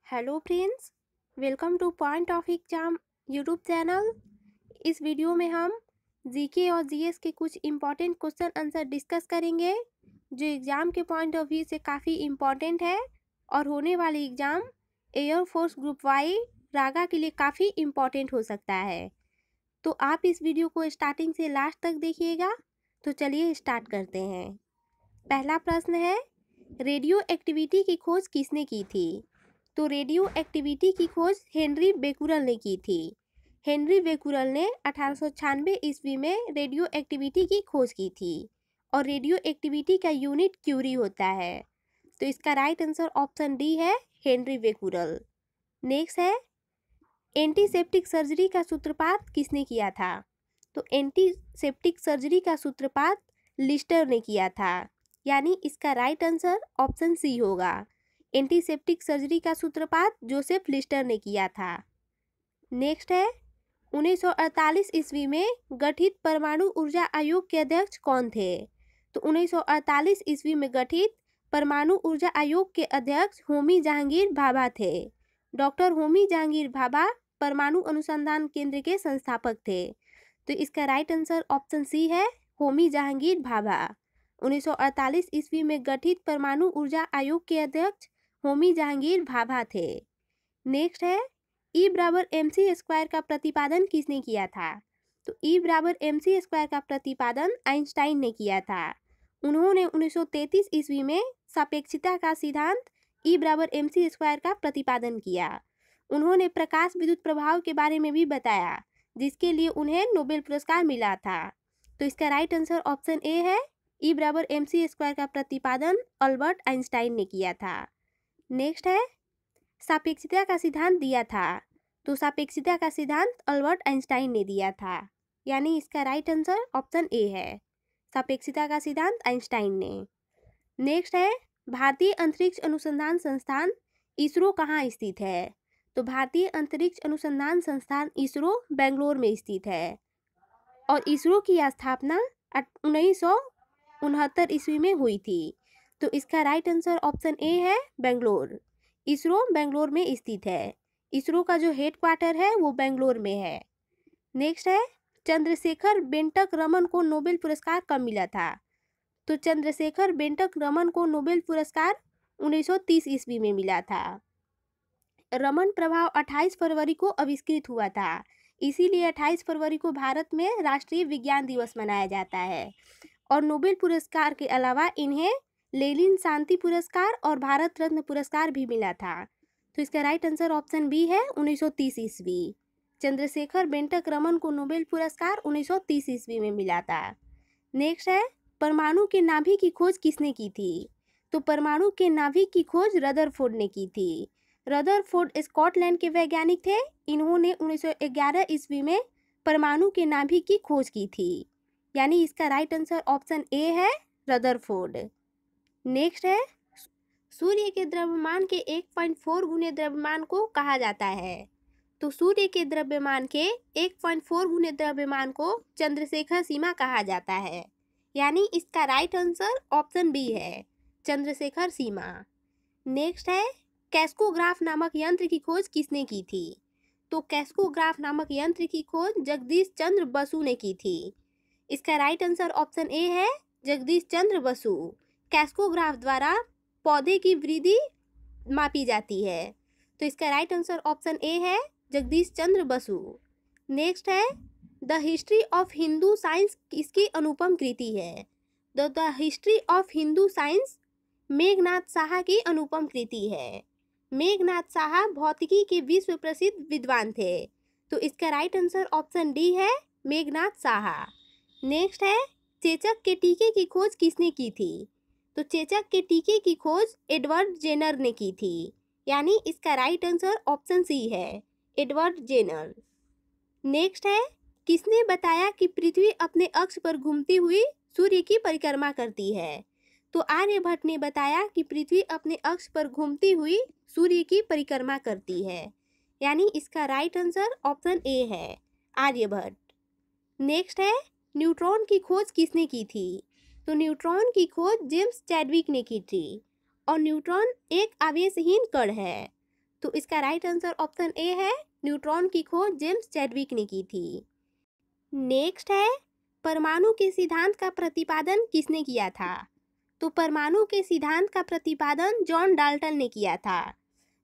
Hello friends, welcome two point of exam YouTube channel. इस video में हम GK और जीएस के कुछ इम्पॉर्टेंट क्वेश्चन आंसर डिस्कस करेंगे जो एग्ज़ाम के पॉइंट ऑफ व्यू से काफ़ी इम्पॉर्टेंट है और होने वाली एग्ज़ाम एयरफोर्स ग्रुप वाई रागा के लिए काफ़ी इम्पॉर्टेंट हो सकता है। तो आप इस वीडियो को स्टार्टिंग से लास्ट तक देखिएगा। तो चलिए स्टार्ट करते हैं। पहला प्रश्न है, रेडियो एक्टिविटी की खोज किसने की थी? तो रेडियो एक्टिविटी की खोज हेनरी बेकुरल ने की थी। हेनरी बेकुरल ने 1896 ईस्वी में रेडियो एक्टिविटी की खोज की थी और रेडियो एक्टिविटी का यूनिट क्यूरी होता है। तो इसका राइट आंसर ऑप्शन डी है, हेनरी बेकुरल। नेक्स्ट है, एंटीसेप्टिक सर्जरी का सूत्रपात किसने किया था? तो एंटीसेप्टिक सर्जरी का सूत्रपात लिस्टर ने किया था, यानी इसका राइट आंसर ऑप्शन सी होगा। एंटीसेप्टिक सर्जरी का सूत्रपात जोसेफ लिस्टर ने किया था। नेक्स्ट है, 1948 ईस्वी में गठित परमाणु ऊर्जा आयोग के अध्यक्ष कौन थे? तो 1948 ईस्वी में गठित परमाणु ऊर्जा आयोग के अध्यक्ष होमी जहांगीर भाभा थे। डॉक्टर होमी जहांगीर भाभा परमाणु अनुसंधान केंद्र के संस्थापक थे। तो इसका राइट आंसर ऑप्शन सी है, होमी जहांगीर भाभा। 1948 ईस्वी में गठित परमाणु ऊर्जा आयोग के अध्यक्ष होमी जहांगीर भाभा थे। नेक्स्ट है, ई बराबर एम सी स्क्वायर का प्रतिपादन किसने किया था? तो ई बराबर एम सी स्क्वायर का प्रतिपादन आइंस्टाइन ने किया था। उन्होंने 1933 ईस्वी में सापेक्षता का सिद्धांत ई बराबर एम सी स्क्वायर का प्रतिपादन किया। उन्होंने प्रकाश विद्युत प्रभाव के बारे में भी बताया, जिसके लिए उन्हें नोबेल पुरस्कार मिला था। तो इसका राइट आंसर ऑप्शन ए है, ई बराबर एम सी स्क्वायर का प्रतिपादन अल्बर्ट आइंस्टाइन ने किया था। नेक्स्ट है, सापेक्षता का सिद्धांत दिया था। तो सापेक्षता का सिद्धांत अल्बर्ट आइंस्टाइन ने दिया था, यानी इसका राइट आंसर ऑप्शन ए है, सापेक्षता का सिद्धांत आइंस्टाइन ने। नेक्स्ट है, भारतीय अंतरिक्ष अनुसंधान संस्थान इसरो कहाँ स्थित है? तो भारतीय अंतरिक्ष अनुसंधान संस्थान इसरो बेंगलोर में स्थित है और इसरो की स्थापना 1969 ईस्वी में हुई थी। तो इसका राइट आंसर ऑप्शन ए है, बेंगलोर। इसरो बेंगलोर में स्थित है। इसरो का जो हेडक्वार्टर है वो बेंगलोर में है। नेक्स्ट है, चंद्रशेखर बेंटक रमन को नोबेल पुरस्कार कब मिला था? तो चंद्रशेखर बेंटक रमन को नोबेल पुरस्कार 1930 ईस्वी में मिला था। रमन प्रभाव 28 फरवरी को आविष्कृत हुआ था, इसीलिए 28 फरवरी को भारत में राष्ट्रीय विज्ञान दिवस मनाया जाता है। और नोबेल पुरस्कार के अलावा इन्हें लेनिन शांति पुरस्कार और भारत रत्न पुरस्कार भी मिला था। तो इसका राइट आंसर ऑप्शन बी है, 1930 ईस्वी। चंद्रशेखर बेंटक रमन को नोबेल पुरस्कार 1930 ईस्वी में मिला था। नेक्स्ट है, परमाणु के नाभि की खोज किसने की थी? तो परमाणु के नाभि की खोज रदरफोर्ड ने की थी। रदरफोर्ड स्कॉटलैंड के वैज्ञानिक थे। इन्होंने 1911 ईस्वी में परमाणु के नाभि की खोज की थी, यानी इसका राइट आंसर ऑप्शन ए है, रदरफोर्ड। नेक्स्ट है, सूर्य के द्रव्यमान के 1.4 गुने द्रव्यमान को कहा जाता है। तो सूर्य के द्रव्यमान के 1.4 गुने द्रव्यमान को चंद्रशेखर सीमा कहा जाता है, यानी इसका राइट आंसर ऑप्शन बी है, चंद्रशेखर सीमा। नेक्स्ट है, कैस्कोग्राफ नामक यंत्र की खोज किसने की थी? तो कैस्कोग्राफ नामक यंत्र की खोज जगदीश चंद्र बसु ने की थी। इसका राइट आंसर ऑप्शन ए है, जगदीश चंद्र बसु। कैस्कोग्राफ द्वारा पौधे की वृद्धि मापी जाती है। तो इसका राइट आंसर ऑप्शन ए है, जगदीश चंद्र बसु। नेक्स्ट है, the history of Hindu science किसकी अनुपम कृति है? The history of Hindu science Meghnath Saha की अनुपम कृति है। मेघनाथ साहा भौतिकी के विश्व प्रसिद्ध विद्वान थे। तो इसका राइट आंसर ऑप्शन डी है, मेघनाथ साहा। नेक्स्ट है, चेचक के टीके की खोज किसने की थी? तो चेचक के टीके की खोज एडवर्ड जेनर ने की थी, यानी इसका राइट आंसर ऑप्शन सी है, एडवर्ड जेनर। नेक्स्ट है, किसने बताया कि पृथ्वी अपने अक्ष पर घूमती हुई सूर्य की परिक्रमा करती है? तो आर्यभट्ट ने बताया कि पृथ्वी अपने अक्ष पर घूमती हुई सूर्य की परिक्रमा करती है, यानी इसका राइट आंसर ऑप्शन ए है, आर्यभट्ट। नेक्स्ट है, न्यूट्रॉन की खोज किसने की थी? तो न्यूट्रॉन की खोज जेम्स चैडविक ने की थी और न्यूट्रॉन एक आवेशहीन कण है। तो इसका राइट आंसर ऑप्शन ए है, न्यूट्रॉन की खोज जेम्स चैडविक ने की थी। नेक्स्ट है, परमाणु के सिद्धांत का प्रतिपादन किसने किया था? तो परमाणु के सिद्धांत का प्रतिपादन जॉन डाल्टन ने किया था।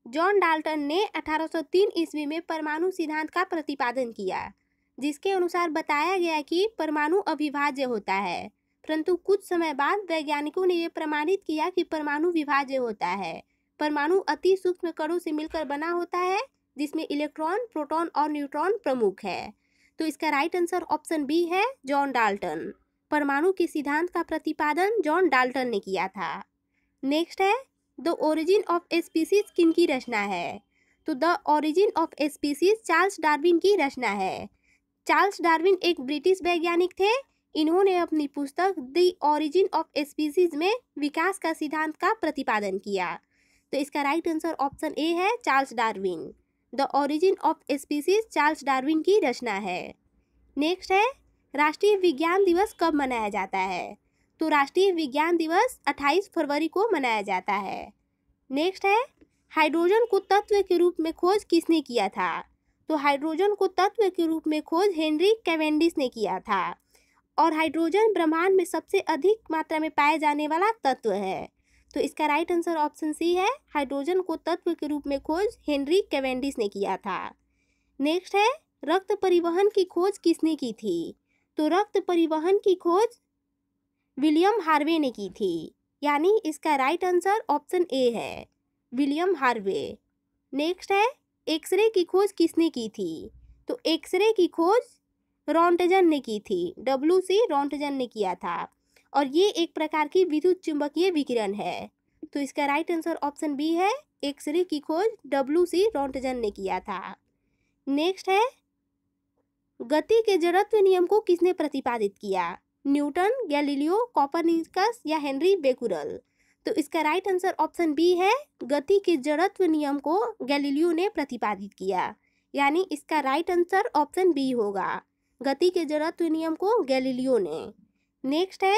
जॉन डाल्टन ने 1803 ईस्वी में परमाणु सिद्धांत का प्रतिपादन किया, जिसके अनुसार बताया गया कि परमाणु अविभाज्य होता है, परंतु कुछ समय बाद वैज्ञानिकों ने यह प्रमाणित किया कि परमाणु विभाज्य होता है। परमाणु अति सूक्ष्म कणों से मिलकर बना होता है, जिसमें इलेक्ट्रॉन, प्रोटॉन और न्यूट्रॉन प्रमुख है। तो इसका राइट आंसर ऑप्शन बी है, जॉन डाल्टन। परमाणु के सिद्धांत का प्रतिपादन जॉन डाल्टन ने किया था। नेक्स्ट है, the origin of a species किनकी रचना है? तो the origin of a species Charles Darwin की रचना है। चार्ल्स डार्विन एक ब्रिटिश वैज्ञानिक थे। इन्होंने अपनी पुस्तक the origin of a species में विकास का सिद्धांत का प्रतिपादन किया। तो इसका राइट आंसर ऑप्शन ए है, Charles Darwin. The origin of a species Charles Darwin की रचना है। नेक्स्ट है, राष्ट्रीय विज्ञान दिवस कब मनाया जाता है? तो राष्ट्रीय विज्ञान दिवस 28 फरवरी को मनाया जाता है। नेक्स्ट है, हाइड्रोजन को तत्व के रूप में खोज किसने किया था? तो हाइड्रोजन को तत्व के रूप में खोज हेनरी कैवेंडिश ने किया था। और हाइड्रोजन ब्रह्मांड में सबसे अधिक मात्रा में पाए जाने वाला तत्व है। तो इसका राइट आंसर ऑप्शन सी है, हाइड्रोजन को तत्व के रूप में खोज हेनरी कैवेंडिश ने किया था। नेक्स्ट है, रक्त परिवहन की खोज किसने की थी? तो रक्त परिवहन की खोज विलियम हार्वे ने की थी, यानी इसका राइट आंसर ऑप्शन ए है, विलियम हार्वे। नेक्स्ट है, एक्सरे की खोज किसने की थी? तो एक्सरे की खोज रॉन्टजन ने की थी, WC रॉन्टजन ने किया था। और ये एक प्रकार की विद्युत चुंबकीय विकिरण है। तो इसका राइट आंसर ऑप्शन बी है, एक्सरे की खोज WC रॉन्टजन ने किया था। नेक्स्ट है, गति के जड़त्व नियम को किसने प्रतिपादित किया? न्यूटन, गैलीलियो, कोपरनिकस या हेनरी बेकुरल? तो इसका राइट आंसर ऑप्शन बी है, गति के जड़त्व नियम को गैलीलियो ने प्रतिपादित किया, यानी इसका राइट आंसर ऑप्शन बी होगा, गति के जड़त्व नियम को गैलीलियो ने। नेक्स्ट है,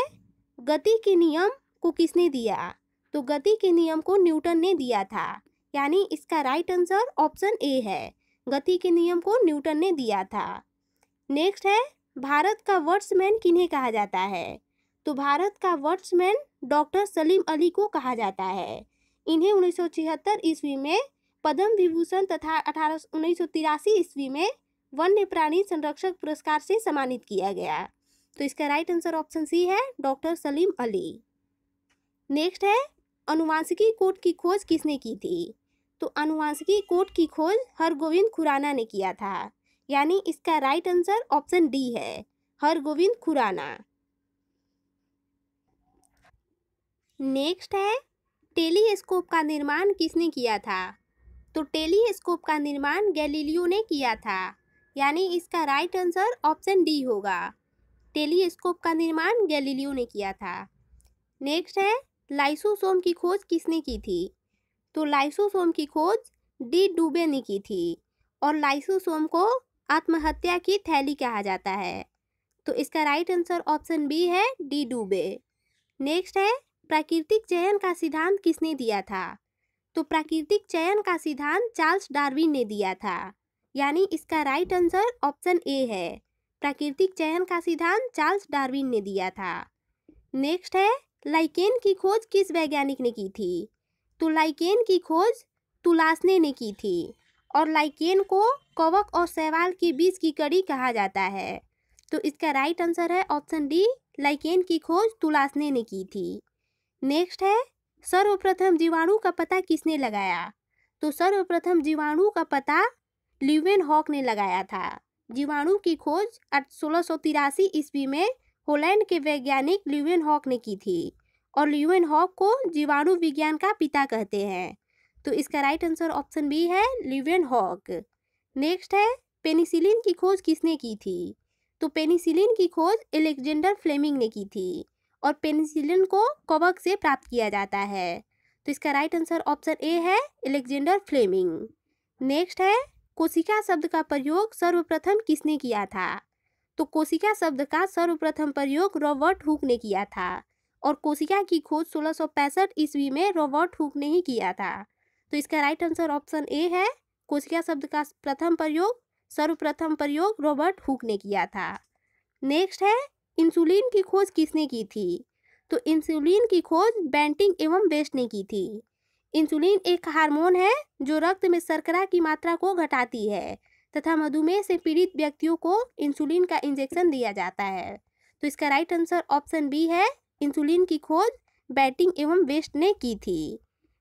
गति के नियम को किसने दिया? तो गति के नियम को न्यूटन ने दिया था, यानी इसका राइट आंसर ऑप्शन ए है, गति के नियम को न्यूटन ने दिया था। नेक्स्ट है, भारत का वर्ड्समैन किन्हें कहा जाता है? तो भारत का वर्ड्समैन डॉक्टर सलीम अली को कहा जाता है। इन्हें 1976 ईस्वी में पद्म विभूषण तथा 1983 ईस्वी में वन्य प्राणी संरक्षक पुरस्कार से सम्मानित किया गया। तो इसका राइट आंसर ऑप्शन सी है, डॉक्टर सलीम अली। नेक्स्ट है, अनुवांशिकी कोड की खोज किसने की थी? तो अनुवांशिकी कोड की खोज हरगोविंद खुराना ने किया था, यानी इसका राइट आंसर ऑप्शन डी है, हरगोविंद खुराना। नेक्स्ट है, टेलीस्कोप का निर्माण किसने किया था? तो टेलीस्कोप का निर्माण गैलीलियो ने किया था, यानी इसका राइट आंसर ऑप्शन डी होगा, टेलीस्कोप का निर्माण गैलीलियो ने किया था। नेक्स्ट है, लाइसोसोम की खोज किसने की थी? तो लाइसोसोम की खोज डी डुबे ने की थी, और लाइसोसोम को आत्महत्या की थैली कहा जाता है। तो इसका राइट आंसर ऑप्शन बी है, डी डुबे। नेक्स्ट है, प्राकृतिक चयन का सिद्धांत किसने दिया था? तो प्राकृतिक चयन का सिद्धांत चार्ल्स डार्विन ने दिया था, यानी इसका राइट आंसर ऑप्शन ए है, प्राकृतिक चयन का सिद्धांत चार्ल्स डार्विन ने दिया था। नेक्स्ट है, लाइकेन की खोज किस वैज्ञानिक ने की थी? तो लाइकेन की खोज तुलासने ने की थी, और लाइकेन को कवक और शैवाल के बीच की कड़ी कहा जाता है। तो इसका राइट आंसर है ऑप्शन डी, लाइकेन की खोज तुलासने ने की थी। नेक्स्ट है, सर्वप्रथम जीवाणु का पता किसने लगाया? तो सर्वप्रथम जीवाणु का पता ल्यूवेनहॉक ने लगाया था। जीवाणु की खोज 1683 ईस्वी में हॉलैंड के वैज्ञानिक ल्यूवेनहॉक ने की थी, और ल्यूवेनहॉक को जीवाणु विज्ञान का पिता कहते हैं। तो इसका राइट आंसर ऑप्शन बी है, ल्यूवेनहॉक। नेक्स्ट है, पेनिसिलिन की खोज किसने की थी? तो पेनिसिलिन की खोज अलेक्जेंडर फ्लेमिंग ने की थी, और पेनिसिलिन को कवक से प्राप्त किया जाता है। तो इसका राइट आंसर ऑप्शन ए है, अलेक्जेंडर फ्लेमिंग। नेक्स्ट है, कोशिका शब्द का प्रयोग सर्वप्रथम किसने किया था? तो कोशिका शब्द का सर्वप्रथम प्रयोग रॉबर्ट हुक ने किया था, और कोशिका की खोज 1665 ईस्वी में रॉबर्ट हुक ने ही किया था। तो इसका राइट आंसर ऑप्शन ए है। कोशिका शब्द का सर्वप्रथम प्रयोग रॉबर्ट हुक ने किया था। नेक्स्ट है, इंसुलिन की खोज किसने की थी? तो इंसुलिन की खोज बेंटिंग एवं वेस्ट ने की थी। इंसुलिन एक हार्मोन है जो रक्त में शर्करा की मात्रा को घटाती है तथा मधुमेह से पीड़ित व्यक्तियों को इंसुलिन का इंजेक्शन दिया जाता है। तो इसका राइट आंसर ऑप्शन बी है। इंसुलिन की खोज बेंटिंग एवं वेस्ट ने की थी।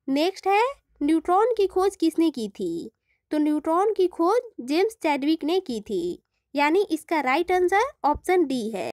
नेक्स्ट है, न्यूट्रॉन की खोज किसने की थी? तो न्यूट्रॉन की खोज जेम्स चैडविक ने की थी। यानी इसका राइट आंसर ऑप्शन डी है।